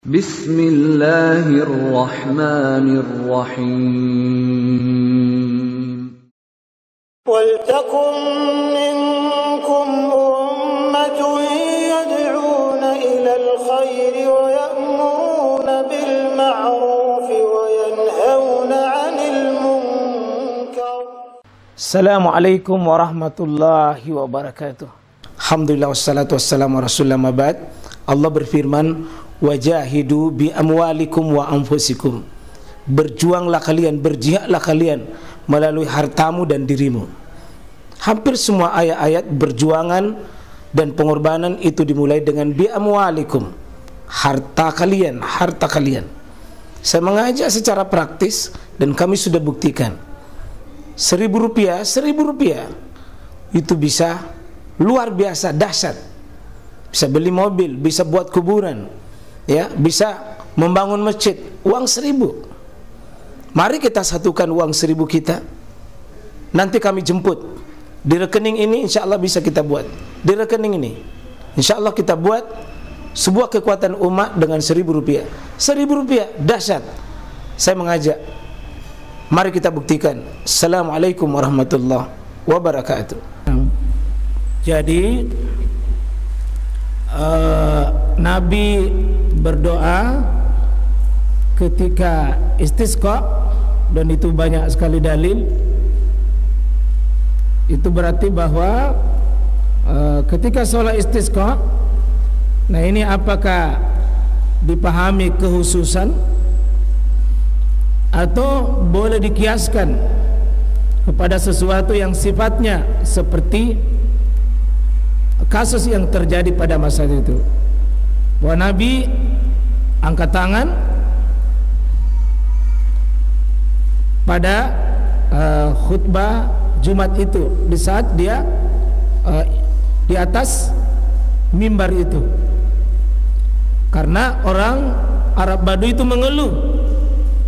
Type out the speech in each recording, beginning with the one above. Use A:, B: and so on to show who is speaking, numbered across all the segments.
A: Bismillahirrahmanirrahim.
B: Waltakum minkum ummatun yad'una ilal khairi wa ya'muruna bil ma'rufi wa yanhauna 'anil munkar.
C: Assalamualaikum warahmatullahi wabarakatuh. Alhamdulillah wassalatu wassalamu ala rasulillah ma ba'd. Allah berfirman, wajahidu bi amwalikum wa anfusikum. Berjuanglah kalian, berjihadlah kalian melalui hartamu dan dirimu. Hampir semua ayat-ayat berjuangan dan pengorbanan itu dimulai dengan bi amwalikum, harta kalian, harta kalian. Saya mengajak secara praktis dan kami sudah buktikan. Rp1.000 itu bisa luar biasa dahsyat. Bisa beli mobil, bisa buat kuburan, ya, bisa membangun masjid. Uang 1.000. Mari kita satukan uang 1.000 kita. Nanti kami jemput di rekening ini, insya Allah bisa kita buat. Di rekening ini, insya Allah kita buat sebuah kekuatan umat dengan Rp1.000. Rp1.000 dahsyat. Saya mengajak, mari kita buktikan. Assalamualaikum warahmatullahi wabarakatuh. Jadi Nabi berdoa ketika istisqa, dan itu banyak sekali dalil. Itu berarti bahwa ketika sholat istisqa, nah ini apakah dipahami khususan atau boleh dikiaskan kepada sesuatu yang sifatnya seperti kasus yang terjadi pada masa itu, bahwa Nabi angkat tangan pada khutbah Jumat itu, di saat dia di atas mimbar itu, karena orang Arab Badui itu mengeluh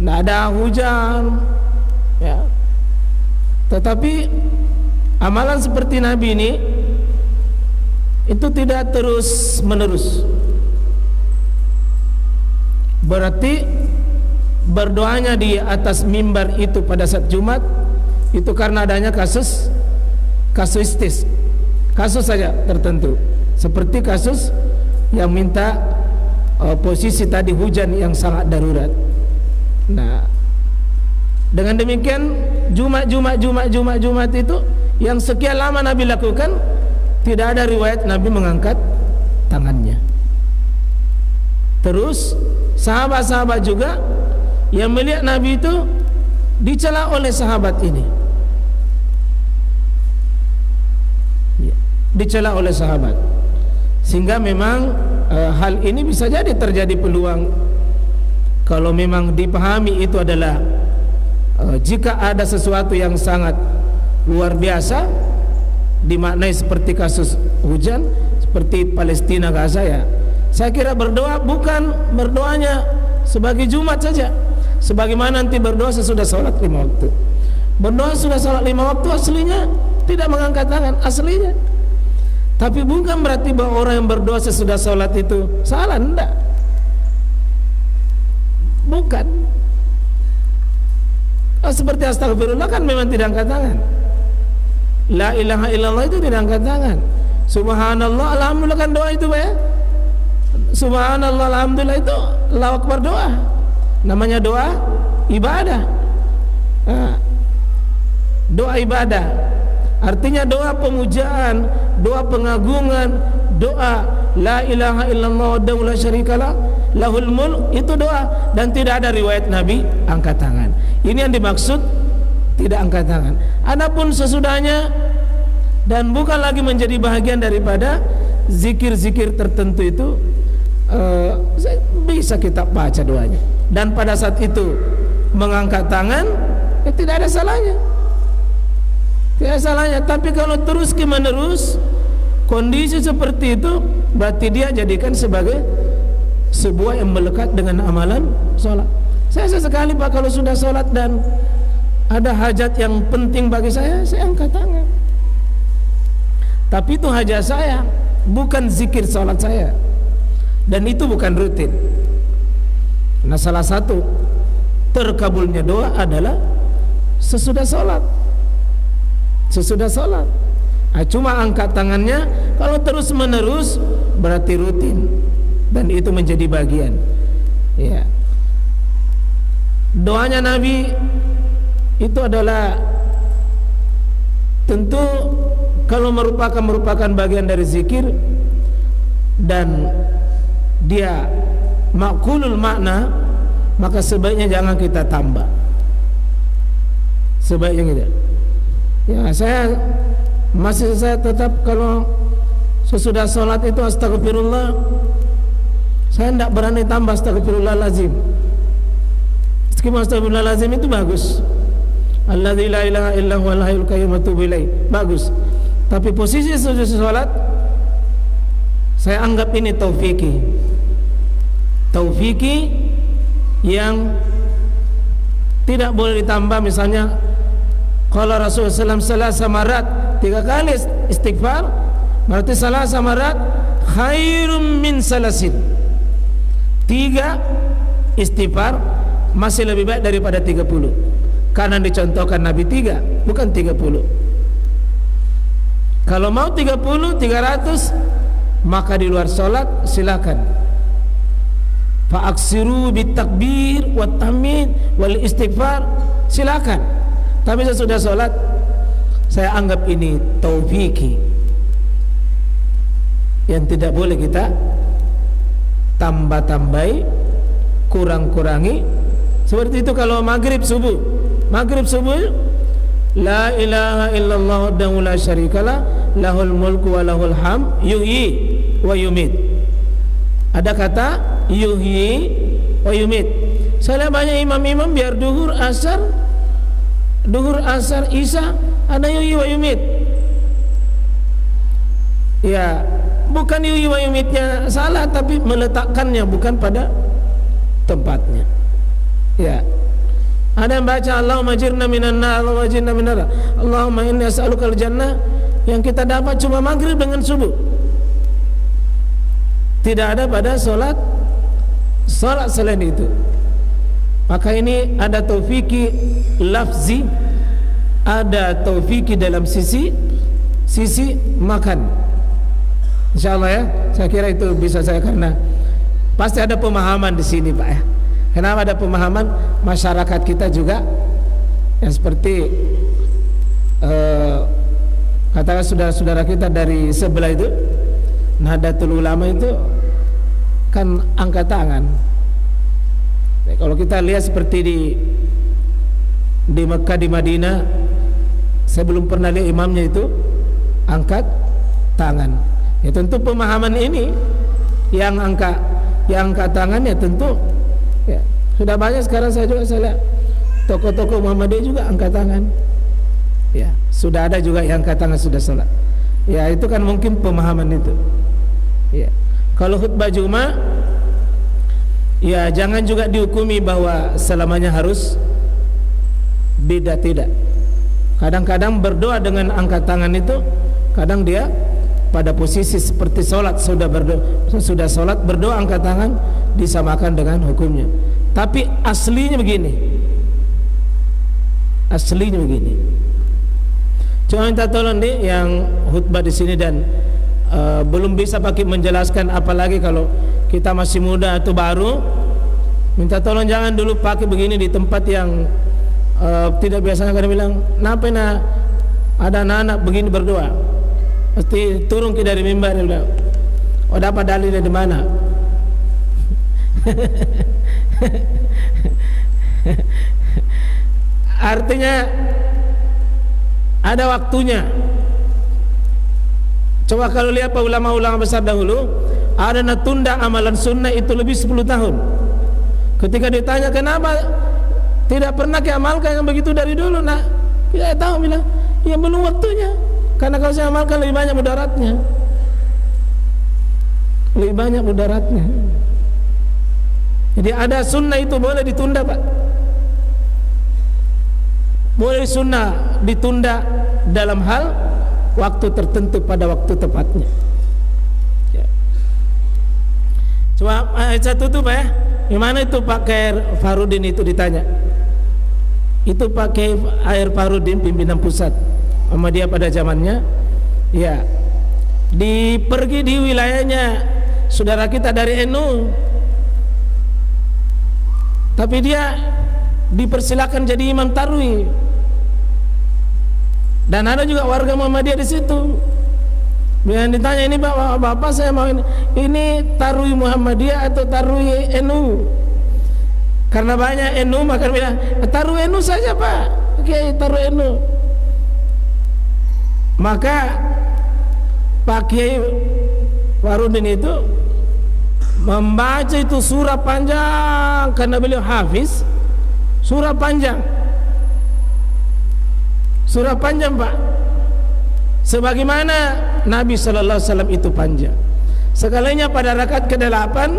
C: tidak ada hujan, ya. Tetapi amalan seperti Nabi ini itu tidak terus menerus. Berarti berdoanya di atas mimbar itu pada saat Jumat itu karena adanya kasus saja tertentu, seperti kasus yang minta posisi tadi hujan yang sangat darurat. Nah, dengan demikian Jumat itu yang sekian lama Nabi lakukan, tidak ada riwayat Nabi mengangkat tangannya. Terus sahabat-sahabat juga yang melihat Nabi itu dicela oleh sahabat ini, dicela oleh sahabat, sehingga memang hal ini bisa jadi terjadi peluang kalau memang dipahami itu adalah jika ada sesuatu yang sangat luar biasa, dimaknai seperti kasus hujan, seperti Palestina, Gaza, ya. Saya kira berdoa bukan berdoanya sebagai Jumat saja, sebagaimana nanti berdoa sesudah sholat 5 waktu. Berdoa sudah sholat 5 waktu aslinya tidak mengangkat tangan aslinya. Tapi bukan berarti bahwa orang yang berdoa sesudah sholat itu salah, enggak. Bukan. Seperti astagfirullah kan memang tidak angkat tangan. La ilaha illallah itu tidak angkat tangan. Subhanallah, alhamdulillah kan doa itu, ya. Subhanallah, alhamdulillah itu Allahu Akbar doa. Namanya doa ibadah. Doa ibadah artinya doa pemujaan, doa pengagungan, doa la ilaha illallah wahdahu la syarikalah lahul mulk, itu doa, dan tidak ada riwayat Nabi angkat tangan. Ini yang dimaksud tidak angkat tangan. Adapun sesudahnya dan bukan lagi menjadi bahagian daripada zikir-zikir tertentu itu, bisa kita baca doanya, dan pada saat itu mengangkat tangan, ya tidak ada salahnya, tidak ada salahnya. Tapi kalau terus menerus kondisi seperti itu, berarti dia jadikan sebagai sebuah yang melekat dengan amalan sholat. Saya sesekali Pak, kalau sudah sholat dan ada hajat yang penting bagi saya angkat tangan. Tapi itu hajat saya, bukan zikir sholat saya, dan itu bukan rutin. Nah, salah satu terkabulnya doa adalah sesudah sholat. Sesudah sholat. Nah, cuma angkat tangannya kalau terus menerus berarti rutin, dan itu menjadi bagian. Ya. Doanya Nabi itu adalah tentu kalau merupakan bagian dari zikir dan dia makulul makna, maka sebaiknya jangan kita tambah. Sebaiknya gitu. Ya, saya tetap kalau sesudah sholat itu astagfirullah, saya tidak berani tambah astagfirullahalazim. Meskipun astagfirullahalazim itu bagus, alladzi la ilaha illa huwal hayyul qayyum wa atubu ilaih, bagus. Tapi posisi sesudah sholat saya anggap ini taufiki yang tidak boleh ditambah. Misalnya kalau Rasulullah SAW salasa marat, 3 kali istighfar, berarti salasa marat khairum min salasin. 3 istighfar masih lebih baik daripada 30, karena dicontohkan Nabi 3, bukan 30. Kalau mau 30, 300, maka di luar sholat silakan. Fa'aksiru bitakbir wa tahmid wal istighfar, silakan. Tapi sesudah sholat saya anggap ini taufiki yang tidak boleh kita tambah-tambahi, kurang-kurangi. Seperti itu kalau maghrib subuh la ilaha illallah wahdahu la syarikalah lahul mulku wa lahul hamd yuhyi wa yumit. Ada kata yuhyi wa yumit. Saya banyak imam-imam biar duhur asar isya ada yuhyi wa yumit. Ya, bukan yuhyi wa yumitnya salah, tapi meletakkannya bukan pada tempatnya. Ya, ada yang baca Allahumma jirna minan nar, Allahumma jirna minan nar, Allahumma inni as'alukal jannah, yang kita dapat cuma maghrib dengan subuh, tidak ada pada sholat selain itu. Maka ini ada taufiki lafzi, ada taufiki dalam sisi makan. Insyaallah ya, saya kira itu bisa saya, karena pasti ada pemahaman di sini Pak ya. Kenapa ada pemahaman? Masyarakat kita juga yang seperti katakan saudara-saudara kita dari sebelah itu, Nahdlatul Ulama itu kan angkat tangan. Kalau kita lihat seperti di Mekah, di Madinah, saya belum pernah lihat imamnya itu angkat tangan. Ya tentu pemahaman ini yang angkat tangannya tentu ya, sudah banyak sekarang. Saya lihat tokoh-tokoh Muhammadiyah juga angkat tangan. Ya, sudah ada juga yang angkat tangan sudah sholat. Ya, itu kan mungkin pemahaman itu. Ya. Kalau khutbah Jumat, ya jangan juga dihukumi bahwa selamanya harus beda, tidak. Kadang-kadang berdoa dengan angkat tangan itu, kadang dia pada posisi seperti sholat, sudah sholat berdoa angkat tangan, disamakan dengan hukumnya. Tapi aslinya begini, cuma minta tolong nih yang khutbah di sini dan belum bisa pakai menjelaskan, apalagi kalau kita masih muda atau baru, minta tolong jangan dulu pakai begini di tempat yang tidak biasanya. Kadang bilang, kenapa ada anak-anak begini berdoa, pasti turun ke dari mimbar, dia bilang, oh dapat dalil dari mana? Artinya ada waktunya. Coba kalau lihat para ulama-ulama besar dahulu, ada yang tunda amalan sunnah itu lebih 10 tahun. Ketika ditanya kenapa tidak pernah diamalkan yang begitu dari dulu, nah kita tahu, bilang ya belum waktunya, karena kalau saya amalkan lebih banyak mudaratnya. Jadi ada sunnah itu boleh ditunda Pak, boleh sunnah ditunda dalam hal waktu tertentu pada waktu tepatnya. Ya. Coba saya tutup ya. gimana itu Pak Khair Farudin itu ditanya. Itu Pak Khair Farudin pimpinan pusat Muhammadiyah pada zamannya. Ya, pergi di wilayahnya saudara kita dari NU, tapi dia dipersilakan jadi imam tarwih. Dan ada juga warga Muhammadiyah di situ. Yang ditanya, ini bapak saya mau ini tarwih Muhammadiyah atau tarwih NU? Karena banyak NU maka bilang tarwih NU saja Pak. Oke, tarwih NU. Maka Pak Kiai Farudin itu membaca itu surah panjang karena beliau hafiz. Surah panjang Pak, sebagaimana Nabi sallallahu alaihi wasallam itu panjang. Sekalinya pada rakaat ke-8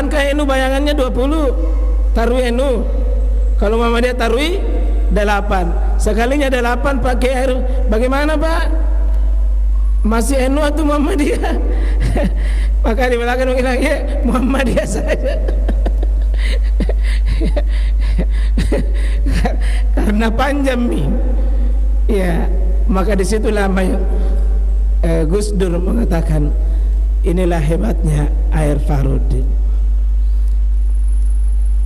C: kayak NU bayangannya 20 tarwih NU. Kalau Muhammadiyah tarwih 8. Sekalinya 8 pakai air. Bagaimana Pak? Masih NU atau Muhammadiyah? Maka di belakang bilang, ya Muhammadiyah saja. Karena panjang nih. Ya, maka disitulah Gus Dur mengatakan, inilah hebatnya air Farudin,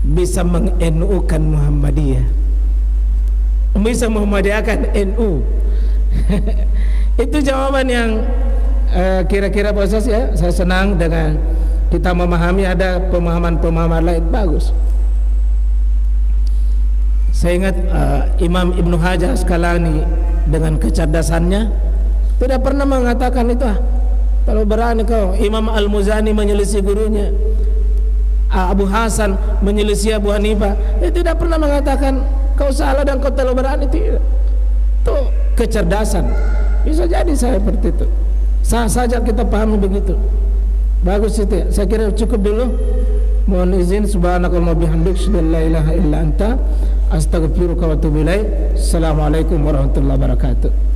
C: bisa meng-NU-kan Muhammadiyah, bisa Muhammadiyahkan NU. Itu jawaban yang kira-kira proses ya. Saya senang dengan kita memahami ada pemahaman-pemahaman lain bagus. Saya ingat Imam Ibnu Hajar Asqalani dengan kecerdasannya tidak pernah mengatakan itu, kalau berani kau. Imam Al-Muzani menyelisih gurunya, Abu Hasan menyelisih Abu Hanifah, dia tidak pernah mengatakan kau salah dan kau terlalu berani. Tidak. Itu kecerdasan. Bisa jadi saya seperti itu. Sah saja kita pahami begitu. Bagus itu ya. Saya kira cukup dulu. Mohon izin. Subhanakallahumma bihamdik, la ilaha illa anta, astaghfiruka wa atubu ilaik. Assalamualaikum warahmatullahi wabarakatuh.